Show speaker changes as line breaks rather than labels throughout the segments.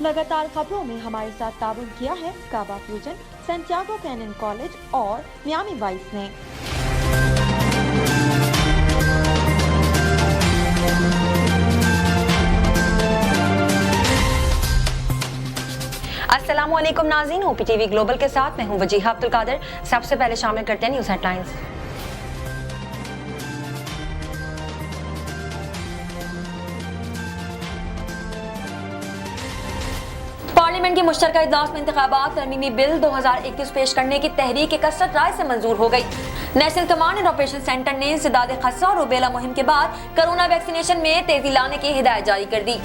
लगातार खबरों में हमारे साथ ताबन किया है काबा फ्यूजन, सैंटियागो कैनन कॉलेज और मियामी वाइस ने।
अस्सलामुअलैकुम नाज़रीन, OPTV ग्लोबल के साथ मैं हूं वजीहा अब्दुल कादिर। सबसे पहले शामिल करते हैं न्यूज़ हेडलाइंस। पार्लियामेंट की मुश्तरका इजलास में इंतखाबात तरमीमी बिल 2021 पेश करने की तहरीक कसरत राय से मंजूर हो गई। National command and operation centre ने इंसदाद खस्सा और रुबेला मुहिम के बाद कोरोना वैक्सीनेशन में तेजी लाने की हिदायत जारी कर दी।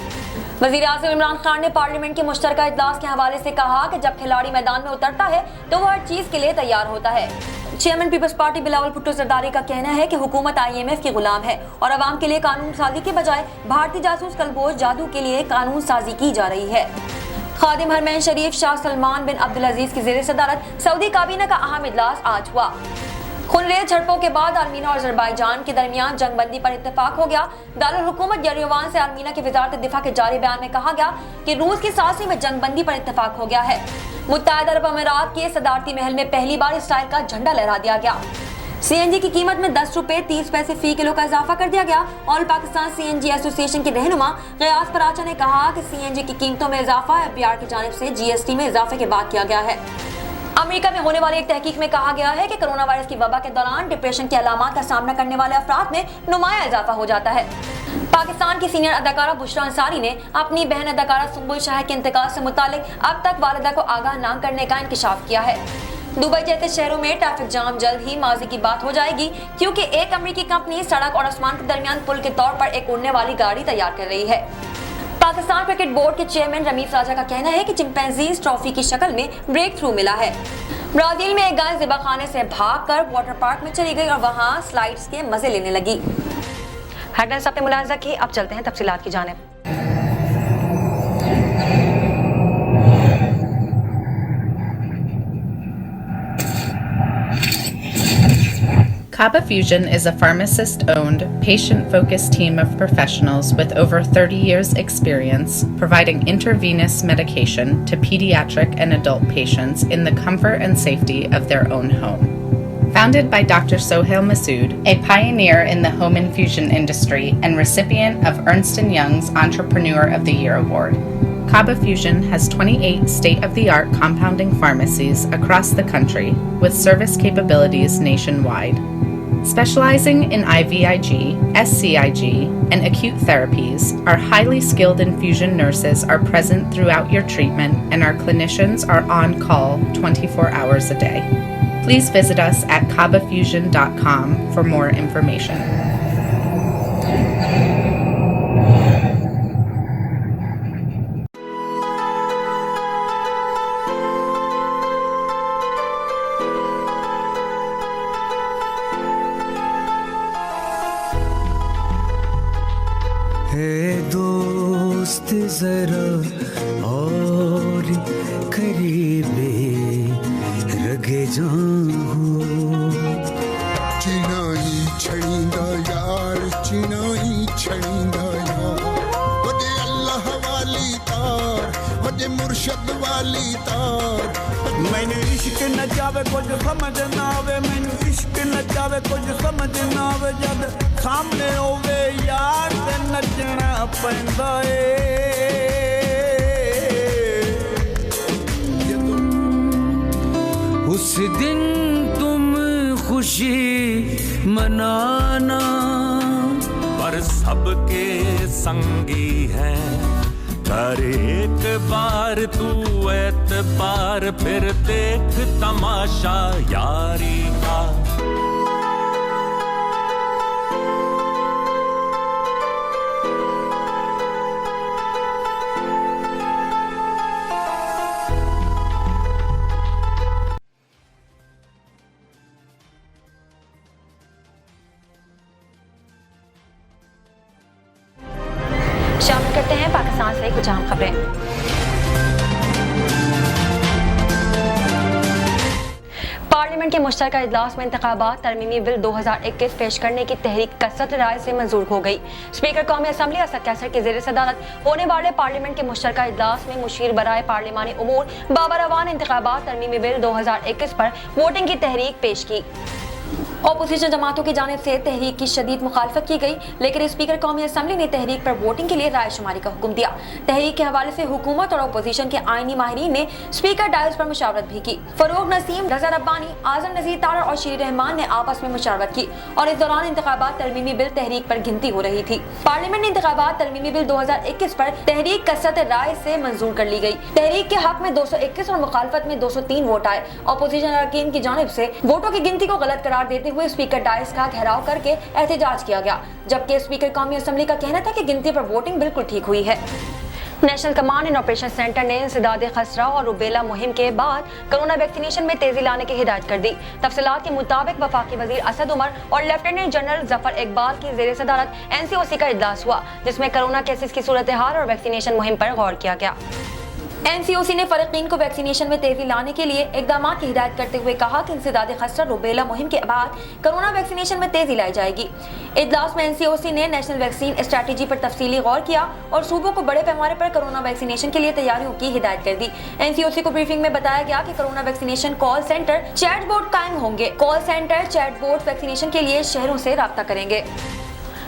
वज़ीर आज़म इमरान खान ने पार्लियामेंट के मुश्तरका इजलास के हवाले से कहा कि जब खिलाड़ी मैदान में उतरता है तो वह हर चीज के लिए तैयार होता है। Chairman Peoples Party Bilawal Bhutto Zardari का कहना है कि हुकूमत IMF की गुलाम है और अवाम के लिए कानून साजी के बजाय भारतीय जासूस कलबोज जादू के लिए कानून साजी की जा रही है। खादिम हरमैन शरीफ शाह सलमान बिन अब्दुल अजीज की ज़ेर सदारत सऊदी काबीना का अहम इजलास आज हुआ। खूनरेज़ झड़पों के बाद आर्मीना और अज़रबैजान के दरमियान जंगबंदी पर इत्तेफाक हो गया। दारुल हुकूमत यरीवान से आर्मीना की वज़ारत दिफा के जारी बयान में कहा गया कि रूस की साज़िश में जंगबंदी पर इत्तेफाक हो गया है। मुत्तहदा अरब अमीरात के सदारती महल में पहली बार इसराइल का झंडा लहरा दिया गया। CNG की कीमत में 10 रुपए 30 पैसे फी किलो का इजाफा कर दिया गया। ऑल पाकिस्तान CNG एसोसिएशन के रहनुमा गयास पराचा ने कहा कि CNG की कीमतों में इजाफा FBR की जानिब से GST में इजाफे के बाद किया गया है। अमेरिका में होने वाली एक तहकीक में कहा गया है कि कोरोना वायरस की वबा के दौरान डिप्रेशन के अलामात का सामना करने वाले अफराद में नुमाया इजाफा हो जाता है। पाकिस्तान की सीनियर अदाकारा बुशरा अंसारी ने अपनी बहन अदाकारा सुंबुल शाह के इंतकाल से मुतालिक अब तक वालिदा को आगाह न करने का इंकशाफ किया है। दुबई जैसे शहरों में ट्रैफिक जाम जल्द ही माजी की बात हो जाएगी, क्योंकि एक अमेरिकी कंपनी सड़क और आसमान के दरमियान पुल के तौर पर एक उड़ने वाली गाड़ी तैयार कर रही है। पाकिस्तान क्रिकेट बोर्ड के चेयरमैन रमीज राजा का कहना है कि चिंपैंजीज ट्रॉफी की शक्ल में ब्रेक थ्रू मिला है। ब्राजील में एक गाय ज़िबाखाने से भागकर वाटर पार्क में चली गई और वहां स्लाइड्स के मजे लेने लगी। हेडलाइंस आपने मुलाहिजा की, अब चलते हैं तफसीलात की जानिब।
Kaba Fusion is a pharmacist-owned, patient-focused team of professionals with over 30 years' experience providing intravenous medication to pediatric and adult patients in the comfort and safety of their own home. Founded by Dr. Sohail Masood, a pioneer in the home infusion industry and recipient of Ernst & Young's Entrepreneur of the Year Award, Kaba Fusion has 28 state-of-the-art compounding pharmacies across the country with service capabilities nationwide. Specializing in IVIG, SCIG, and acute therapies, our highly skilled infusion nurses are present throughout your treatment and our clinicians are on call 24 hours a day. Please visit us at kabafusion.com for more information.
दोस्त जरा और करीबे रगे जाऊं चिनाई छड़ींदा यार चिनाई छड़ींदा यार वदे अल्लाह वाली तार वदे मुर्शद वाली तार मैंने इश्क न जावे कुछ समझ ना आवे मैंने इश्क न जावे कुछ समझ ना आवे जद सामने होवे यार ते नचना पैंदा उस दिन तुम खुशी मनाना
पर सबके संगी हैं कर एक बार तू एतबार फिर देख तमाशा यारी का।
शामिल करते हैं पाकिस्तान से कुछ अहम खबरें। पार्लियामेंट के मुश्तरका इजलास में इंतखाबात तरमीमी बिल 2021 पेश करने की तहरीक कसरत राय से मंजूर हो गई। स्पीकर कौमी असम्बली असद कैसर की ज़ेर सदारत होने वाले पार्लियामेंट के मुश्तरका इजलास में मुशीर बराए पार्लिमानी उमूर बाबर अवान इंतखाबात तरमीमी बिल 2021 पर वोटिंग की तहरीक पेश की। अपोजिशन जमातों की जानिब से तहरीक की शदीद मुखालफत की गई, लेकिन स्पीकर कौमी असम्बली ने तहरीक पर वोटिंग के लिए राय शुमारी का हुक्म दिया। तहरीक के हवाले से हुकूमत और अपोजिशन के आईनी माहिरीन ने स्पीकर डायस पर मुशावरत भी की। फरूक नसीम, रजा रब्बानी, आजम नजीर तारा और शीर रहमान ने आपस में मुशावरत की और इस दौरान इंतखाबात तरमीमी बिल तहरीक पर गिनती हो रही थी। पार्लियामेंट ने इंतखाबात तरमीमी बिल 2021 पर तहरीक कसरत राय से मंजूर कर ली गई। तहरीक के हक में 221 और मुखालफत में 203 वोट आए। अपोजिशन अरकान की जानिब से वोटों की गिनती को गलत करार देते हुए स्पीकर डायस का घेराव करके एहतजाज किया गया, जबकि स्पीकर कौमी असम्बली का कहना था कि गिनती पर वोटिंग बिल्कुल ठीक हुई है। National command and operation centre ने इंसदाद खसरा और रुबेला मुहिम के बाद कोरोना वैक्सीनेशन में तेजी लाने की हिदायत कर दी। तफसीलात के मुताबिक वफाकी वजीर असद उमर और लेफ्टिनेंट जनरल जफर इकबाल की जेर सदारत NCOC का इजलास हुआ, जिसमें कोरोना केसेस की सूरत हाल और वैक्सीनेशन मुहिम पर गौर किया गया। NCOC ने फरीकीन को वैक्सीनेशन में तेजी लाने के लिए इकदाम की हिदायत करते हुए कहा कि इंसदाद खसरा रुबेला मुहिम के बाद कोरोना वैक्सीनेशन में तेजी लाई जाएगी। इजलास में NCOC ने नेशनल वैक्सीन स्ट्रैटेजी पर तफसीली गौर किया और सूबों को बड़े पैमाने पर कोरोना वैक्सीनेशन के लिए तैयारियों की हिदायत कर दी। NCOC को ब्रीफिंग में बताया गया कि corona vaccination call centre, chat board कायम होंगे। Call centre, chat board vaccination के लिए शहरों से राब्ता करेंगे।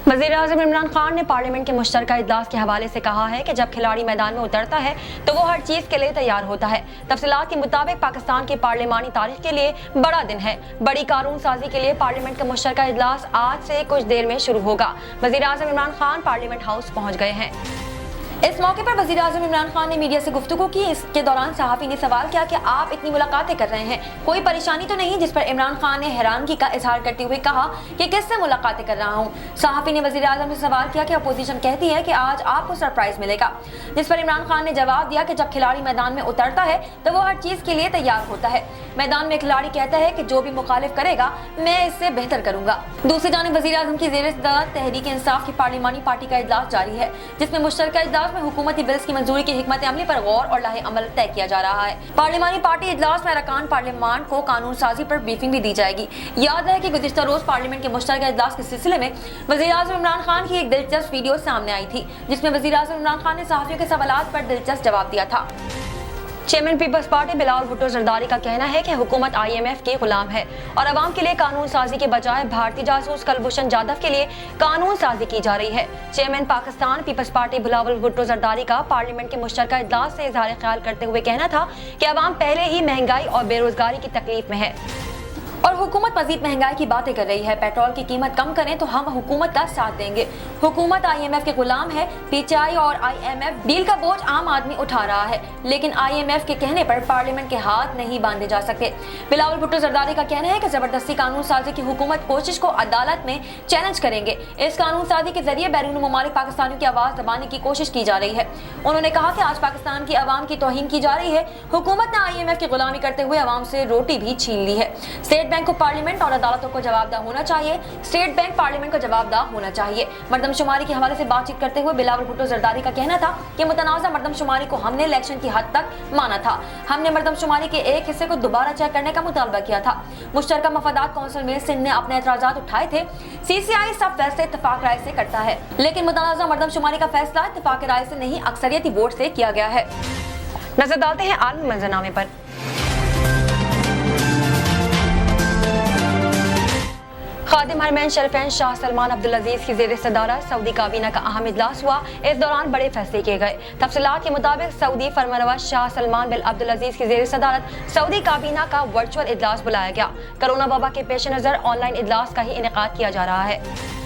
वज़ीर-ए-आज़म इमरान खान ने पार्लियामेंट के मुश्तरका इजलास के हवाले से कहा है कि जब खिलाड़ी मैदान में उतरता है तो वो हर चीज के लिए तैयार होता है। तफसीलात के मुताबिक पाकिस्तान की पार्लियामानी तारीख के लिए बड़ा दिन है। बड़ी कानून साजी के लिए पार्लियामेंट का मुश्तरका इजलास आज से कुछ देर में शुरू होगा। वज़ीर-ए-आज़म इमरान खान पार्लियामेंट हाउस पहुंच गए हैं। इस मौके पर वज़ीर-ए-आज़म इमरान खान ने मीडिया से गुफ्तगू की। इसके दौरान सहाफ़ी ने सवाल किया कि आप इतनी मुलाकातें कर रहे हैं, कोई परेशानी तो नहीं, जिस पर इमरान खान ने हैरानगी का इजहार करते हुए कहा कि किससे मुलाकातें कर रहा हूँ। सहाफ़ी ने वज़ीर-ए-आज़म से सवाल किया कि अपोजिशन कहती है कि आज आपको सरप्राइज मिलेगा, जिस पर इमरान खान ने जवाब दिया कि जब खिलाड़ी मैदान में उतरता है तो वो हर चीज़ के लिए तैयार होता है। मैदान में खिलाड़ी कहता है कि जो भी मुखालिफ करेगा मैं इससे बेहतर करूंगा। दूसरी जानिब वज़ीर-ए-आज़म की ज़ेर सदारत तहरीक इंसाफ की पार्लिमानी पार्टी का इजलास जारी है, जिसमें मुश्तरका इजलास में हुकूमती बिल्स की मंजूरी की हिकमत अमली पर गौर और लाहे अमल तय किया जा रहा है। पार्लिमानी पार्टी इजलास में अरकान पार्लियामान को कानून साजी पर ब्रीफिंग भी दी जाएगी। याद है कि गुज़िश्ता रोज पार्लियामेंट के मुश्तरका इजलास के सिलसिले में वज़ीर-ए-आज़म इमरान खान की एक दिलचस्प वीडियो सामने आई थी, जिसमें वज़ीर-ए-आज़म इमरान खान ने सहाफ़ियों के सवालात पर दिलचस्प जवाब दिया था। Chairman Peoples Party Bilawal Bhutto Zardari का कहना है कि हुकूमत IMF की गुलाम है और अवाम के लिए कानून साजी के बजाय भारतीय जासूस कुलभूषण जाधव के लिए कानून साजी की जा रही है। Chairman Pakistan Peoples Party Bilawal Bhutto Zardari का पार्लियामेंट के मुश्तरका इजलास से इजहार ख्याल करते हुए कहना था कि अवाम पहले ही महंगाई और बेरोजगारी की तकलीफ में है और हुकूमत मजीद महंगाई की बातें कर रही है। पेट्रोल की कीमत कम करें तो हम हुकूमत का साथ देंगे। हुकूमत IMF के गुलाम है। PTI और IMF डील का बोझ आम आदमी उठा रहा है, लेकिन IMF के कहने पर पार्लियामेंट के हाथ नहीं बांधे जा सकते। बिलावल भुट्टो जरदारी का कहना है कि जबरदस्ती कानून साजी की हुकूमत कोशिश को अदालत में चैलेंज करेंगे। इस कानून साजी के जरिए बैरून मुमालिक पाकिस्तानियों की आवाज दबाने की कोशिश की जा रही है। उन्होंने कहा कि आज पाकिस्तान की आवाम की तौहीन की जा रही है। हुकूमत ने IMF की गुलामी करते हुए आवाम से रोटी भी छीन ली है। स्टेट बैंक को पार्लियामेंट और अदालतों को जवाबदाह होना चाहिए। स्टेट बैंक पार्लियामेंट को जवाबदाह होना चाहिए। मर्दमशुमारी के हवाले से बातचीत करते हुए बिलावल भुट्टो जरदारी का कहना था कि मुतनाज़ा मर्दमशुमारी को हमने इलेक्शन की हद तक माना था। हमने मर्दमशुमारी के एक हिस्से को दोबारा चेक करने का मुतालबा किया था। मुश्तरका मफादात कौंसिल में सिंध ने अपने एतराज़ात उठाए थे। CCI सब फैसले इत्तफाक राय से करता है, लेकिन मुतनाज़ा मर्दमशुमारी का फैसला इत्तफाक राय से नहीं, अक्सरियती वोट से किया गया है। नजर डालते हैं आलमी मंजरनामे पर। खादिम हरमैन शरीफैन शाह सलमान अब्दुल अजीज की ज़ेर सदारत सऊदी काबीना का अहम इजलास हुआ। इस दौरान बड़े फैसले किए गए। तफसीलात के मुताबिक सऊदी फरमानरवा शाह सलमान बिन अब्दुल अजीज की ज़ेर सदारत सऊदी काबीना का वर्चुअल इजलास बुलाया गया। कोरोना वबा के पेश नज़र ऑनलाइन इजलास का ही इनेकाद किया जा रहा है।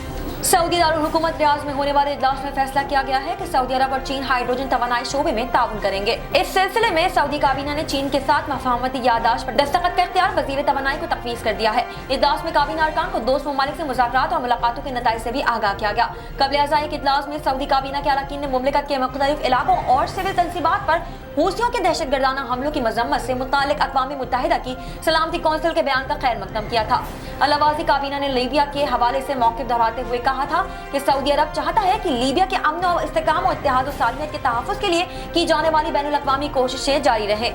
सऊदी दारुल हुकूमत रियाज में होने वाले इजलास में फैसला किया गया है कि सऊदी अरब और चीन हाइड्रोजन तवानाई शोबे में ताउन करेंगे। इस सिलसिले में सऊदी काबीना ने चीन के साथ मफाहमती याददाश्त पर दस्तखत का इख्तियार वजीर तवानाई को तफवीज़ कर दिया है। इजलास में काबीना अरकान को दोस्त ममालिक से मुज़ाकरात और मुलाकातों के नताइज से भी आगाह किया गया। कबल अज़ां एक इजलास में सऊदी काबीना के अरकान ने मुमलिकत के मुख्तलिफ इलाकों और सिविल तंसीबात पर हूसियों के दहशतगर्दाना हमलों की मजम्मत से मुतालिक अक़वाम मुत्तहिदा की सलामती कौंसिल के बयान का खैर मकदम किया था। अलावाज़ी काबीना ने लीबिया के हवाले से मौक़िफ़ दोहराते हुए कहा था कि सऊदी अरब चाहता है कि लीबिया के अमन और इस्तेकाम और इत्तेहाद और सालियत के तहफ़्फ़ुज़ के लिए की जाने वाली बैनुल अक़वामी कोशिशें जारी रहे।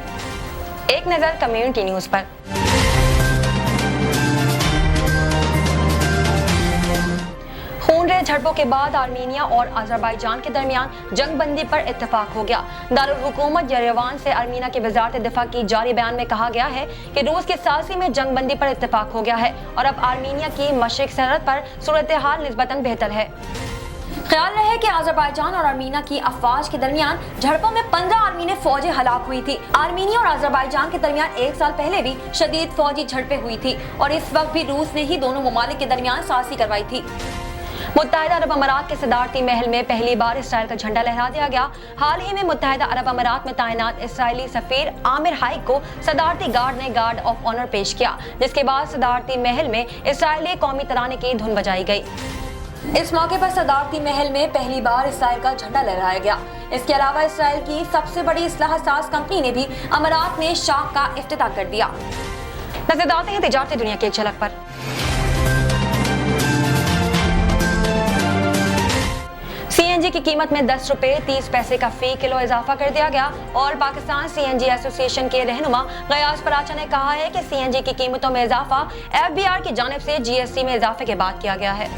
एक नज़र कम्युनिटी न्यूज़ पर। झड़पों के बाद आर्मीनिया और अजरबैजान के दरमियान जंगबंदी पर इत्तेफाक हो गया। दारुल हुकूमत यरेवान से आर्मीनिया की वजारत दिफा की जारी बयान में कहा गया है कि रूस के सासी में जंगबंदी पर इत्तेफाक हो गया है और अब आर्मीनिया की मशरिक सरहद पर सूरत हाल निस्बतन बेहतर है। ख्याल रहे कि अजरबैजान और आर्मीनिया की अफवाज के दरमियान झड़पों में 15 आर्मीनी फौजें हलाक हुई थी। आर्मीनिया और अजरबैजान के दरमियान 1 साल पहले भी शदीद फौजी झड़पें हुई थी और इस वक्त भी रूस ने ही दोनों ममालिक के दरमियान सासी करवाई थी। मुत्तहिदा अरब अमारात के सदारती महल में पहली बार इसराइल का झंडा लहरा दिया गया। हाल ही में मुत्तहिदा अरब अमारात में तैनात इसराइली सफीर आमिर हाइक को सदारती गार्ड ने गार्ड ऑफ ऑनर पेश किया, जिसके बाद सदारती महल में इसराइली कौमी तराने की धुन बजाई गई। इस मौके पर सदारती महल में पहली बार इसराइल का झंडा लहराया गया। इसके अलावा इसराइल की सबसे बड़ी इस्लाह साज कंपनी ने भी अमारात में शाख का इफ्तिताह कर दिया। नजर डालते हैं तिजारती दुनिया की एक झलक पर। सीएनजी की कीमत में 10 रुपए 30 पैसे का फी किलो इजाफा कर दिया गया और पाकिस्तान सीएनजी एसोसिएशन के रहनुमा गयास पराचा ने कहा है कि सीएनजी की कीमतों में इजाफा एफबीआर की जानिब से जीएसटी में इजाफे के बाद किया गया है।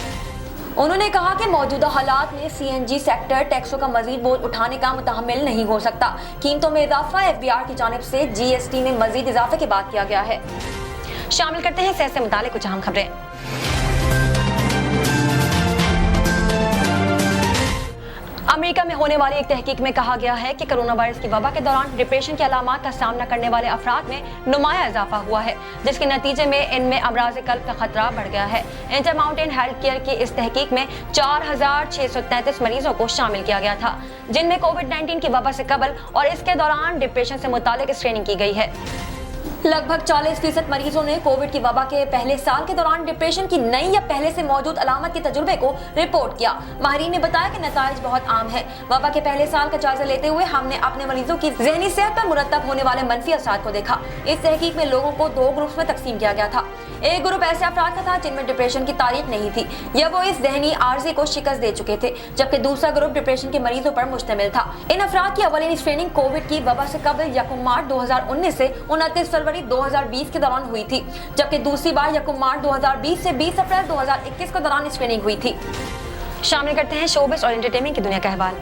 उन्होंने कहा कि मौजूदा हालात में सीएनजी सेक्टर टैक्सों का मजीद बोझ उठाने का मुतहम्मिल नहीं हो सकता। कीमतों में इजाफा एफबीआर की जानिब से जीएसटी में मजीद इजाफे के बाद किया गया है। शामिल करते हैं सेहत से मुतालिक कुछ अहम खबरें। अमेरिका में होने वाली एक तहकीक में कहा गया है कि कोरोना वायरस की वबा के दौरान डिप्रेशन के अलामात का सामना करने वाले अफराद में नुमाया इजाफा हुआ है, जिसके नतीजे में इनमें अमराज कल्ब का खतरा बढ़ गया है। इंटरमाउंटेन हेल्थ केयर की इस तहकीक में 4633 मरीजों को शामिल किया गया था, जिनमें कोविड-19 की वबा से कबल और इसके दौरान डिप्रेशन से मुतालिक स्क्रीनिंग की गई है। लगभग 40% मरीजों ने कोविड की वबा के पहले साल के दौरान डिप्रेशन की नई या पहले से मौजूद अलामत के तजुर्बे को रिपोर्ट किया। माहिरीन ने बताया कि नताइज बहुत आम है। वबा के पहले साल का जायजा लेते हुए हमने अपने मरीजों की ज़हनी सेहत पर मुरतब होने वाले मनफी असरात को देखा। इस तहकीक में लोगों को 2 ग्रुप्स में तकसीम किया गया था। एक ग्रुप ऐसे अफराद का था जिनमें डिप्रेशन की तारीख नहीं थी या वो इस ज़हनी आर्जी को शिकस्त दे चुके थे, जबकि दूसरा ग्रुप डिप्रेशन के मरीजों पर मुश्तमिल था। इन अफराद की अवलिन स्क्रीनिंग कोविड की वबा से कबल 1 मार्च 2019 से 29 फरवरी 2020 के दौरान हुई थी, जबकि दूसरी बार 1 मार्च 2020 से 20 अप्रैल 2021 के दौरान स्क्रीनिंग हुई थी। शामिल करते हैं शोबिस और एंटरटेनमेंट की दुनिया का अहवाल।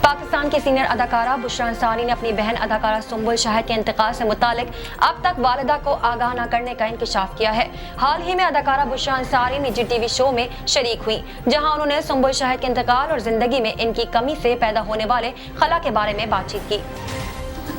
पाकिस्तान की सीनियर अदाकारा बुशरा अंसारी ने अपनी बहन अदाकारा सुंबुल शाहिद के इंतकाल से मुतालिक अब तक वालिदा को आगाह न करने का इंकशाफ किया है। हाल ही में अदाकारा बुशरा अंसारी निजी टीवी शो में शरीक हुई, जहां उन्होंने सुंबुल शाहिद के इंतकाल और जिंदगी में इनकी कमी से पैदा होने वाले खला के बारे में बातचीत की।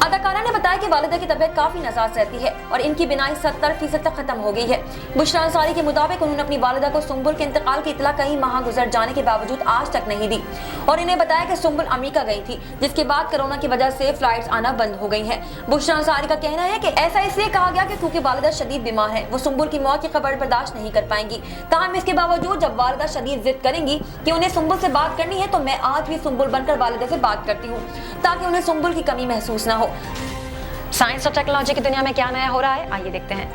अदाकारा ने बताया कि वालिदा की तबीयत काफी नासाज रहती है और इनकी बीनाई 70% तक खत्म हो गई है। बुशरा अंसारी के मुताबिक उन्होंने अपनी वालिदा को सुंबुल के इंतकाल की इतला कई माह गुजर जाने के बावजूद आज तक नहीं दी और इन्हें बताया कि सुंबुल अमेरिका गई थी, जिसके बाद कोरोना की वजह से फ्लाइट्स आना बंद हो गई हैं। बुशरा अंसारी का कहना है कि ऐसा इसलिए कहा गया कि क्योंकि वालिदा शदीद बीमार है, वो सुंबुल की मौत की खबर बर्दाश्त नहीं कर पाएंगी। ताहम इसके बावजूद जब वालिदा शदीद जिद करेंगी कि उन्हें सुंबुल से बात करनी है, तो मैं आज भी सुंबुल बनकर वालिदा से बात करती हूँ ताकि उन्हें सुंबुल की कमी महसूस ना हो। साइंस और टेक्नोलॉजी की दुनिया में क्या नया हो रहा है, आइए देखते हैं।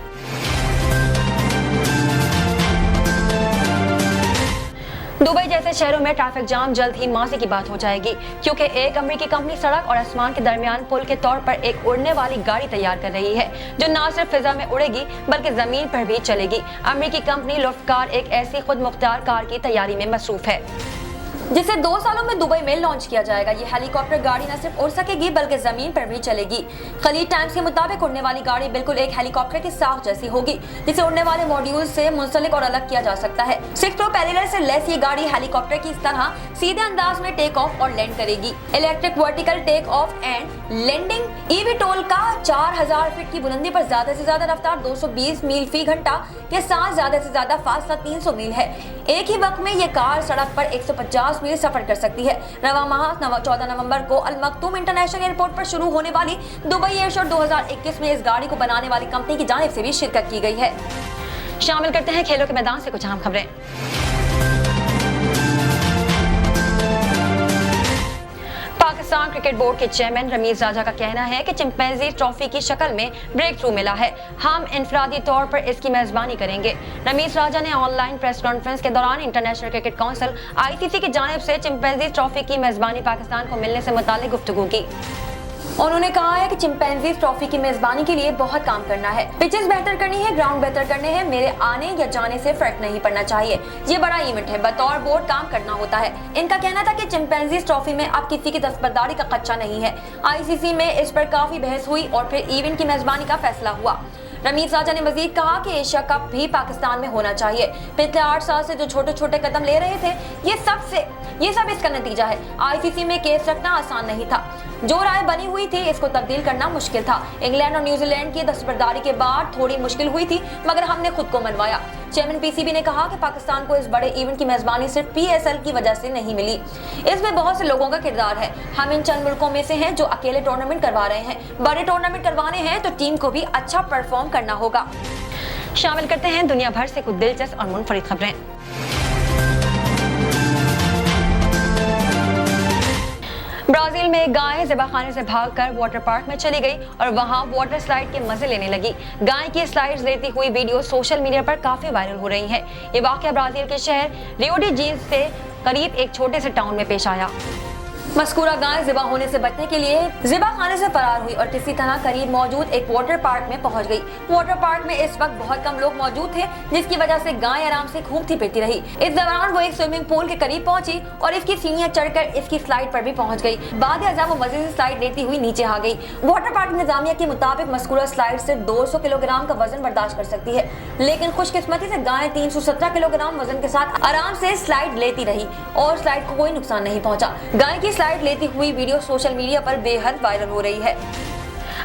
दुबई जैसे शहरों में ट्रैफिक जाम जल्द ही माजी की बात हो जाएगी, क्योंकि एक अमेरिकी कंपनी सड़क और आसमान के दरमियान पुल के तौर पर एक उड़ने वाली गाड़ी तैयार कर रही है, जो न सिर्फ फिजा में उड़ेगी बल्कि जमीन पर भी चलेगी। अमेरिकी कंपनी लुफ्टकार एक ऐसी खुद मुख्तार कार की तैयारी में मसरूफ है, जिसे 2 सालों में दुबई में लॉन्च किया जाएगा। ये हेलीकॉप्टर गाड़ी न सिर्फ उड़ सकेगी बल्कि जमीन पर भी चलेगी। खलीज टाइम्स के मुताबिक उड़ने वाली गाड़ी बिल्कुल एक हेलीकॉप्टर की साख जैसी होगी, जिसे उड़ने वाले मॉड्यूल से मुंसलिक और अलग किया जा सकता है। 6 प्रोपेलर से लैस ये गाड़ी हेलीकॉप्टर की इस तरह सीधे अंदाज में टेक ऑफ और लैंड करेगी। Electric vertical take off and landing eVTOL का 4000 फीट की बुलंदी पर ज्यादा से ज्यादा रफ्तार 220 मील फी घंटा के साथ ज्यादा से ज्यादा फासला 300 मील है। एक ही वक्त में ये कार सड़क पर 150 मील सफर कर सकती है। रवा माह 14 नवंबर को अल मक्तूम इंटरनेशनल एयरपोर्ट पर शुरू होने वाली दुबई एयर शो 2021 में इस गाड़ी को बनाने वाली कंपनी की जानिब से भी शिरकत की गई है। शामिल करते हैं खेलों के मैदान से कुछ अहम खबरें। पाकिस्तान क्रिकेट बोर्ड के चेयरमैन रमीज राजा का कहना है कि चिंपैंजी ट्रॉफी की शक्ल में ब्रेक थ्रू मिला है, हम इनफरादी तौर पर इसकी मेजबानी करेंगे। रमीज राजा ने ऑनलाइन प्रेस कॉन्फ्रेंस के दौरान इंटरनेशनल क्रिकेट काउंसिल ICC की जानिब से चिंपैंजी ट्रॉफी की मेजबानी पाकिस्तान को मिलने से मुताल्लिक गुफ्तगू की। उन्होंने कहा है कि चिंपैंजीज ट्रॉफी की मेजबानी के लिए बहुत काम करना है, पिचेस बेहतर करनी है, ग्राउंड बेहतर करने हैं, मेरे आने या जाने से फर्क नहीं पड़ना चाहिए, ये बड़ा इवेंट है, बतौर बोर्ड काम करना होता है। इनका कहना था कि चिंपैंजीज ट्रॉफी में अब किसी की दस्तबरदारी का खदशा नहीं है। आईसीसी में इस पर काफी बहस हुई और फिर इवेंट की मेजबानी का फैसला हुआ। रमीज राजा ने मजीद कहा कि एशिया कप भी पाकिस्तान में होना चाहिए। पिछले 8 साल से जो छोटे छोटे कदम ले रहे थे, ये सब इसका नतीजा है। आईसीसी में केस रखना आसान नहीं था, जो राय बनी हुई थी इसको तब्दील करना मुश्किल था। इंग्लैंड और न्यूजीलैंड की दस्तबरदारी के बाद थोड़ी मुश्किल हुई थी, मगर हमने खुद को मनवाया। चेयरमैन पीसीबी ने कहा कि पाकिस्तान को इस बड़े इवेंट की मेजबानी सिर्फ पीएसएल की वजह से नहीं मिली, इसमें बहुत से लोगों का किरदार है। हम इन चंद मुल्कों में से हैं जो अकेले टूर्नामेंट करवा रहे हैं। बड़े टूर्नामेंट करवाने हैं तो टीम को भी अच्छा परफॉर्म करना होगा। शामिल करते हैं दुनिया भर से कुछ दिलचस्प और मुनफरिद खबरें। ब्राजील में एक गाय ज़िबाखाने से भागकर वाटर पार्क में चली गई और वहां वाटर स्लाइड के मजे लेने लगी। गाय की स्लाइड्स लेती हुई वीडियो सोशल मीडिया पर काफी वायरल हो रही है। ये वाकया ब्राजील के शहर रियो डी जेनेरो से करीब एक छोटे से टाउन में पेश आया। मस्कूरा गाय ज़िबा होने से बचने के लिए ज़िबाखाने से फरार हुई और किसी तरह करीब मौजूद एक वाटर पार्क में पहुंच गई। वाटर पार्क में इस वक्त बहुत कम लोग मौजूद थे, जिसकी वजह से गाय आराम से घूमती फिरती रही। इस दौरान वो एक स्विमिंग पूल के करीब पहुंची और इसकी सीढ़ियां चढ़कर इसकी स्लाइड पर भी पहुंच गई। बाद वो मजे से स्लाइड लेती हुई नीचे आ गई। वाटर पार्क इंतजामिया के मुताबिक मस्कूरा स्लाइड से 200 किलोग्राम का वजन बर्दाश्त कर सकती है, लेकिन खुशकिस्मती से गाय 317 किलोग्राम वजन के साथ आराम से स्लाइड लेती रही और स्लाइड को कोई नुकसान नहीं पहुंचा। गाय की स्लाइड लेती हुई वीडियो सोशल मीडिया पर बेहद वायरल हो रही है।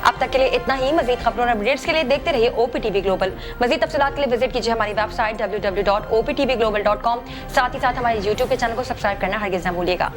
अब तक के लिए इतना ही। मजीद खबरों और अपडेट्स के लिए देखते रहिए ओपीटीवी ग्लोबल। मजीद तफसीलात के लिए विजिट कीजिए हमारी वेबसाइट www.optvglobal.com। साथ ही साथ हमारे यूट्यूब के चैनल को सब्सक्राइब करना हरगिज़ न भूलिएगा।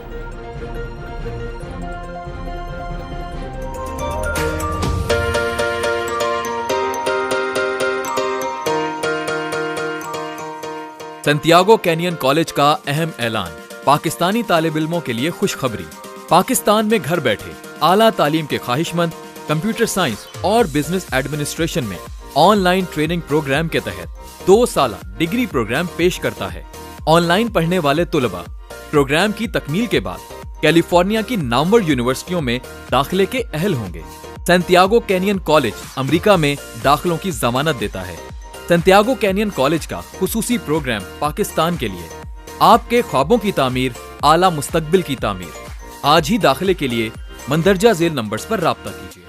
सैंटियागो कैनियन कॉलेज का अहम ऐलान। पाकिस्तानी तालिब इल्मों के लिए खुशखबरी। पाकिस्तान में घर बैठे आला तालीम के ख्वाहिशमंद कंप्यूटर साइंस और बिजनेस एडमिनिस्ट्रेशन में ऑनलाइन ट्रेनिंग प्रोग्राम के तहत 2 साला डिग्री प्रोग्राम पेश करता है। ऑनलाइन पढ़ने वाले तुलबा प्रोग्राम की तकमील के बाद कैलिफोर्निया की नामवर यूनिवर्सिटियों में दाखिले के अहल होंगे। सैंटियागो कैनियन कॉलेज अमेरिका में दाखिलों की जमानत देता है। सैंटियागो कैनियन कॉलेज का खुसूसी प्रोग्राम पाकिस्तान के लिए आपके ख्वाबों की तामीर, आला मुस्तकबिल की तामीर। आज ही दाखिले के लिए मंदरजा झेल नंबर्स पर राब्ता कीजिए।